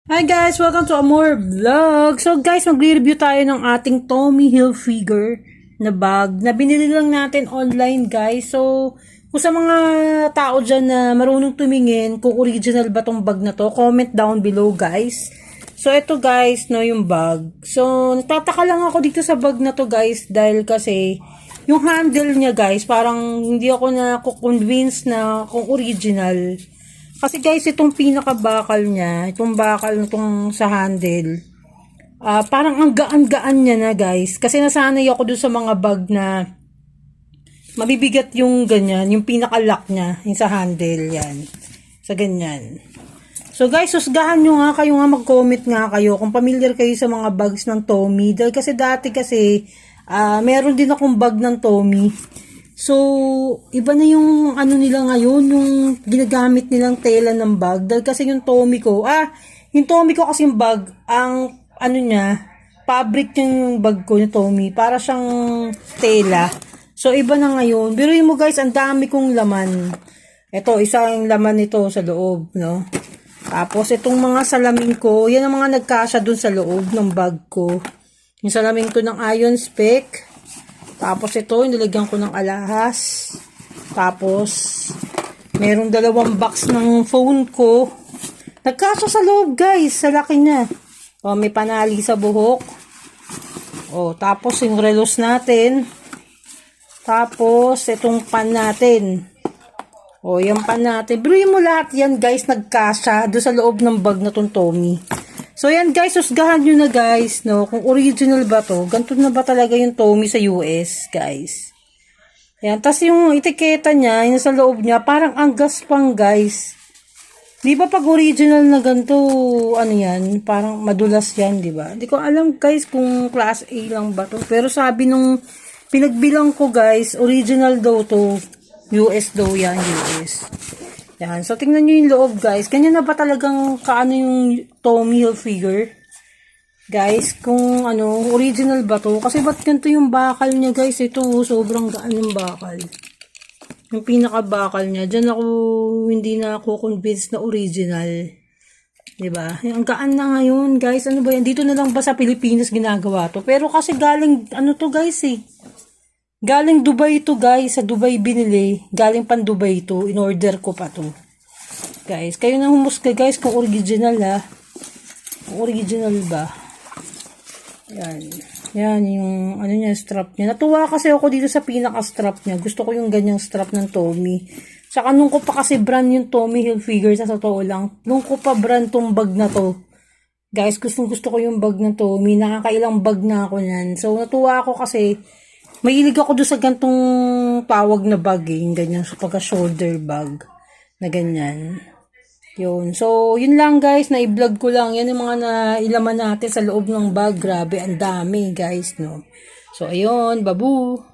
Hi guys! Welcome to a more vlog! So guys, magre-review tayo ng ating Tommy Hilfiger na bag na binili lang natin online guys. So, kung sa mga tao dyan na marunong tumingin kung original ba tong bag na to, comment down below guys. So, ito guys, no, yung bag. So, nagtataka lang ako dito sa bag na to guys dahil kasi yung handle niya guys, parang hindi ako na-convince na kung original. Kasi guys, itong pinaka-bakal niya, itong bakal na itong sa handle, parang ang gaan-gaan niya na guys. Kasi nasanay ako dun sa mga bag na mabibigat yung ganyan, yung pinaka-lock niya, yung sa handle, yan. Sa ganyan. So guys, husgahan nyo nga, kayo nga mag-comment nga kayo kung familiar kayo sa mga bags ng Tommy. Dahil kasi dati kasi, meron din akong bag ng Tommy. So, iba na yung ano nila ngayon, yung ginagamit nilang tela ng bag. Dahil kasi yung Tommy ko kasi yung bag, ang ano niya, fabric yung bag ko, yung Tommy, para siyang tela. So, iba na ngayon. Biruin mo guys, ang dami kong laman. Ito, isang laman nito sa loob, no? Tapos, itong mga salamin ko, yan ang mga nagkasya dun sa loob ng bag ko. Yung salamin ko ng Iron Spec. Tapos ito, nilagyan ko ng alahas. Tapos, merong dalawang box ng phone ko. Nagkasya sa loob, guys. Sa laki niya. O, may panali sa buhok. O, tapos yung relos natin. Tapos, itong pan natin. O, yung pan natin. Biruin mo lahat yan, guys. Nagkasya doon sa loob ng bag na tong Tommy. So, yan guys, husgahan nyo na guys, no, kung original ba to. Ganito na ba talaga yung Tommy sa US, guys. Yan, tas yung etiketa niya, yung sa loob niya, parang ang gaspang, guys. Di ba pag original na ganito, ano yan, parang madulas yan, di ba? Hindi ko alam, guys, kung class A lang ba to. Pero sabi nung pinagbilang ko, guys, original daw to. US daw yan, US. Yan. So, tingnan nyo yung loob, guys. Ganyan na ba talagang kaano yung Tommy Hilfiger? Guys, kung ano, original ba to? Kasi ba't ganito yung bakal niya, guys? Ito, sobrang gaan yung bakal. Yung pinaka-bakal niya. Diyan ako, hindi na ako convinced na original. Diba? Ang gaan na ngayon, guys. Ano ba yan? Dito na lang ba sa Pilipinas ginagawa to? Pero kasi galing, ano to, guys, eh. Galing Dubai to guys, sa Dubai binili, galing pan Dubai to, in order ko pa to. Guys, kayo na humusga guys kung original ha. Kung original ba. Yan. Yan yung ano niya, strap niya. Natuwa kasi ako dito sa pinaka-strap niya. Gusto ko yung ganyang strap ng Tommy. Saka nung ko pa kasi brand yung Tommy Hilfiger, sa totoo lang. Nung ko pa brand tong bag na to. Guys, gusto ko yung bag na Tommy. Nakakailang bag na ako niyan. So natuwa ako kasi mahilig ako doon sa gantong tawag na bag eh, yung ganyan, so pagka-shoulder bag na ganyan. Yun. So, yun lang guys, na-vlog ko lang. Yan yung mga nailaman natin sa loob ng bag. Grabe, ang dami guys, no. So, ayun, babu.